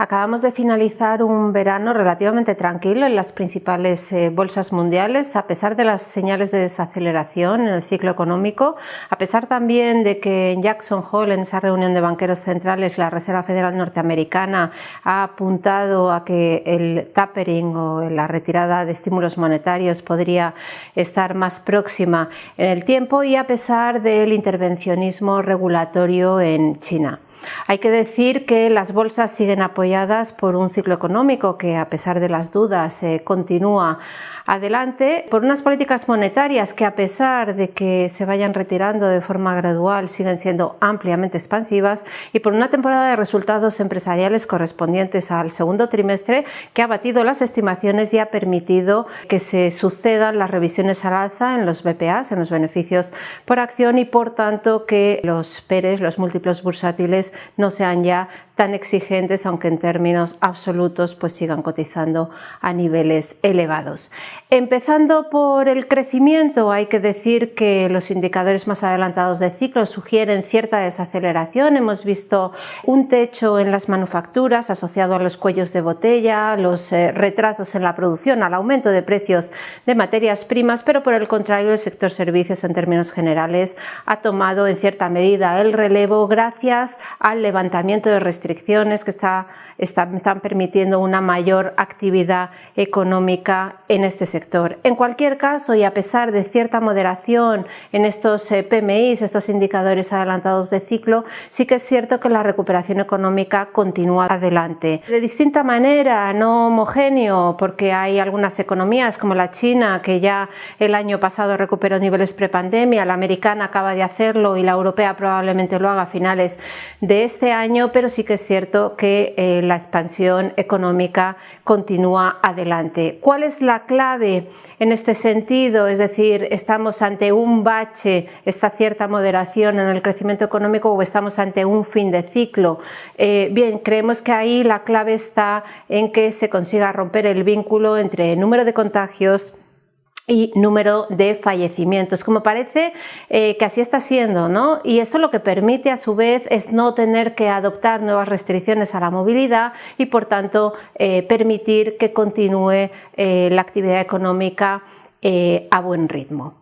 Acabamos de finalizar un verano relativamente tranquilo en las principales bolsas mundiales, a pesar de las señales de desaceleración en el ciclo económico, a pesar también de que en Jackson Hole, en esa reunión de banqueros centrales, la Reserva Federal norteamericana ha apuntado a que el tapering o la retirada de estímulos monetarios podría estar más próxima en el tiempo, y a pesar del intervencionismo regulatorio en China. Hay que decir que las bolsas siguen apoyadas por un ciclo económico que, a pesar de las dudas, continúa adelante, por unas políticas monetarias que, a pesar de que se vayan retirando de forma gradual, siguen siendo ampliamente expansivas, y por una temporada de resultados empresariales correspondientes al segundo trimestre que ha batido las estimaciones y ha permitido que se sucedan las revisiones al alza en los BPAs, en los beneficios por acción, y por tanto que los PERs, los múltiplos bursátiles, no sean ya tan exigentes, aunque en términos absolutos pues sigan cotizando a niveles elevados. Empezando por el crecimiento, hay que decir que los indicadores más adelantados de ciclo sugieren cierta desaceleración. Hemos visto un techo en las manufacturas asociado a los cuellos de botella, los retrasos en la producción, al aumento de precios de materias primas, pero por el contrario el sector servicios en términos generales ha tomado en cierta medida el relevo gracias al levantamiento de restricciones que están permitiendo una mayor actividad económica en este sector. En cualquier caso, y a pesar de cierta moderación en estos PMIs, estos indicadores adelantados de ciclo, sí que es cierto que la recuperación económica continúa adelante. De distinta manera, no homogéneo, porque hay algunas economías como la China, que ya el año pasado recuperó niveles prepandemia, la americana acaba de hacerlo y la europea probablemente lo haga a finales de este año, pero sí que es cierto que la expansión económica continúa adelante. ¿Cuál es la clave en este sentido? Es decir, ¿estamos ante un bache, esta cierta moderación en el crecimiento económico, o estamos ante un fin de ciclo? Bien, creemos que ahí la clave está en que se consiga romper el vínculo entre número de contagios y número de fallecimientos, como parece que así está siendo, ¿no? Y esto lo que permite a su vez es no tener que adoptar nuevas restricciones a la movilidad y por tanto permitir que continúe la actividad económica a buen ritmo.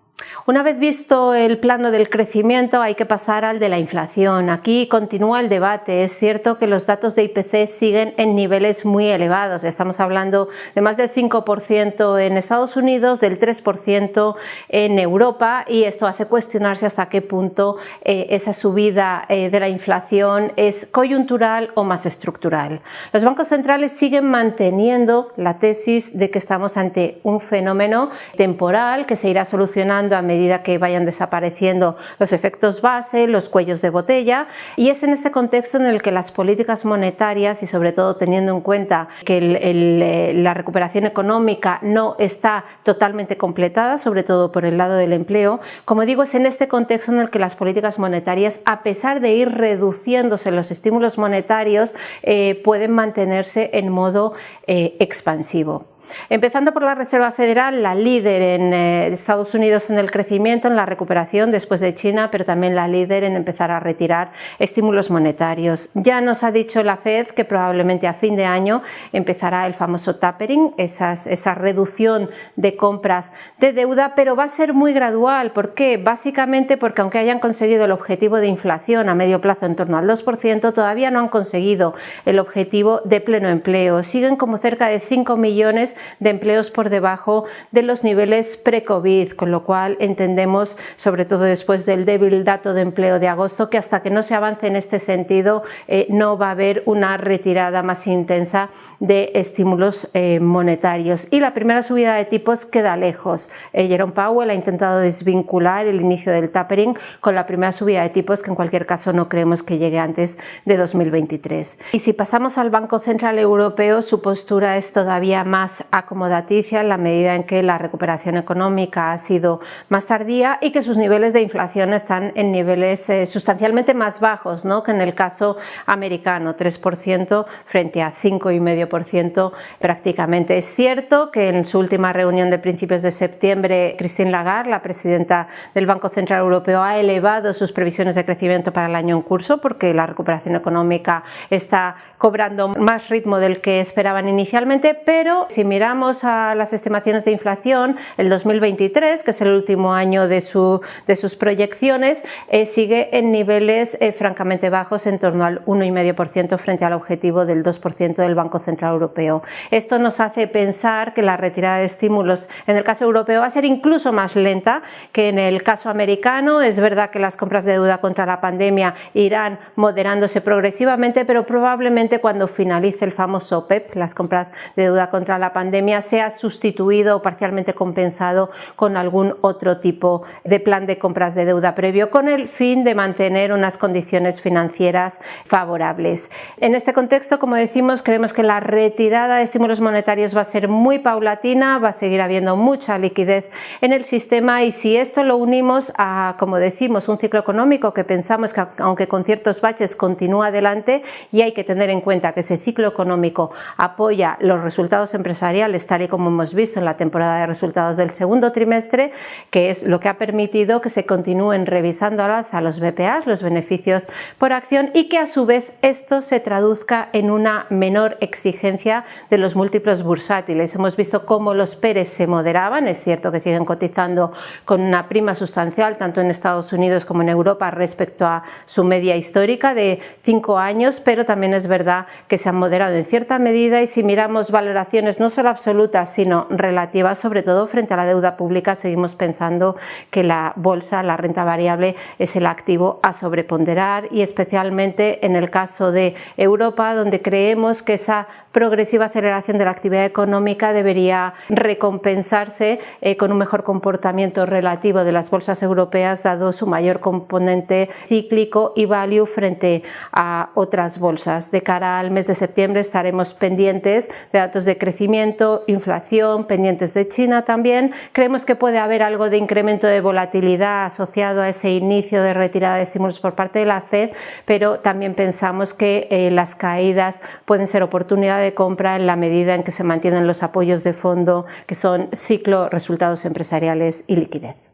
Una vez visto el plano del crecimiento, hay que pasar al de la inflación. Aquí continúa el debate. Es cierto que los datos de IPC siguen en niveles muy elevados. Estamos hablando de más del 5% en Estados Unidos, del 3% en Europa, y esto hace cuestionarse hasta qué punto esa subida de la inflación es coyuntural o más estructural. Los bancos centrales siguen manteniendo la tesis de que estamos ante un fenómeno temporal que se irá solucionando a medida que vayan desapareciendo los efectos base, los cuellos de botella, y es en este contexto en el que las políticas monetarias, y sobre todo teniendo en cuenta que la recuperación económica no está totalmente completada, sobre todo por el lado del empleo, como digo, es en este contexto en el que las políticas monetarias, a pesar de ir reduciéndose los estímulos monetarios, pueden mantenerse en modo expansivo. Empezando por la Reserva Federal, la líder en Estados Unidos en el crecimiento, en la recuperación después de China, pero también la líder en empezar a retirar estímulos monetarios. Ya nos ha dicho la Fed que probablemente a fin de año empezará el famoso tapering, esa reducción de compras de deuda, pero va a ser muy gradual. ¿Por qué? Básicamente porque aunque hayan conseguido el objetivo de inflación a medio plazo en torno al 2%, todavía no han conseguido el objetivo de pleno empleo. Siguen como cerca de 5 millones de empleos por debajo de los niveles pre-COVID, con lo cual entendemos, sobre todo después del débil dato de empleo de agosto, que hasta que no se avance en este sentido no va a haber una retirada más intensa de estímulos monetarios. Y la primera subida de tipos queda lejos. Jerome Powell ha intentado desvincular el inicio del tapering con la primera subida de tipos, que en cualquier caso no creemos que llegue antes de 2023. Y si pasamos al Banco Central Europeo, su postura es todavía más más acomodaticia en la medida en que la recuperación económica ha sido más tardía y que sus niveles de inflación están en niveles sustancialmente más bajos, ¿no?, que en el caso americano, 3% frente a 5,5% prácticamente. Es cierto que en su última reunión de principios de septiembre, Christine Lagarde, la presidenta del Banco Central Europeo, ha elevado sus previsiones de crecimiento para el año en curso porque la recuperación económica está cobrando más ritmo del que esperaban inicialmente, pero si miramos a las estimaciones de inflación, el 2023, que es el último año de sus proyecciones, sigue en niveles francamente bajos, en torno al 1,5% frente al objetivo del 2% del Banco Central Europeo. Esto nos hace pensar que la retirada de estímulos en el caso europeo va a ser incluso más lenta que en el caso americano. Es verdad que las compras de deuda contra la pandemia irán moderándose progresivamente, pero probablemente cuando finalice el famoso PEP, las compras de deuda contra la pandemia, sea sustituido o parcialmente compensado con algún otro tipo de plan de compras de deuda previo, con el fin de mantener unas condiciones financieras favorables. En este contexto, como decimos, creemos que la retirada de estímulos monetarios va a ser muy paulatina, va a seguir habiendo mucha liquidez en el sistema, y si esto lo unimos a, como decimos, un ciclo económico que pensamos que, aunque con ciertos baches, continúa adelante, y hay que tener en cuenta que ese ciclo económico apoya los resultados empresariales, tal y como hemos visto en la temporada de resultados del segundo trimestre, que es lo que ha permitido que se continúen revisando al alza los BPAs, los beneficios por acción, y que a su vez esto se traduzca en una menor exigencia de los múltiplos bursátiles. Hemos visto cómo los PERs se moderaban, es cierto que siguen cotizando con una prima sustancial tanto en Estados Unidos como en Europa respecto a su media histórica de 5 años, pero también es verdad que se han moderado en cierta medida, y si miramos valoraciones no solo absolutas sino relativas, sobre todo frente a la deuda pública, seguimos pensando que la bolsa, la renta variable, es el activo a sobreponderar, y especialmente en el caso de Europa, donde creemos que esa progresiva aceleración de la actividad económica debería recompensarse con un mejor comportamiento relativo de las bolsas europeas, dado su mayor componente cíclico y value frente a otras bolsas. De cara al mes de septiembre estaremos pendientes de datos de crecimiento, inflación, pendientes de China también. Creemos que puede haber algo de incremento de volatilidad asociado a ese inicio de retirada de estímulos por parte de la Fed, pero también pensamos que las caídas pueden ser oportunidad de compra en la medida en que se mantienen los apoyos de fondo, que son ciclo, resultados empresariales y liquidez.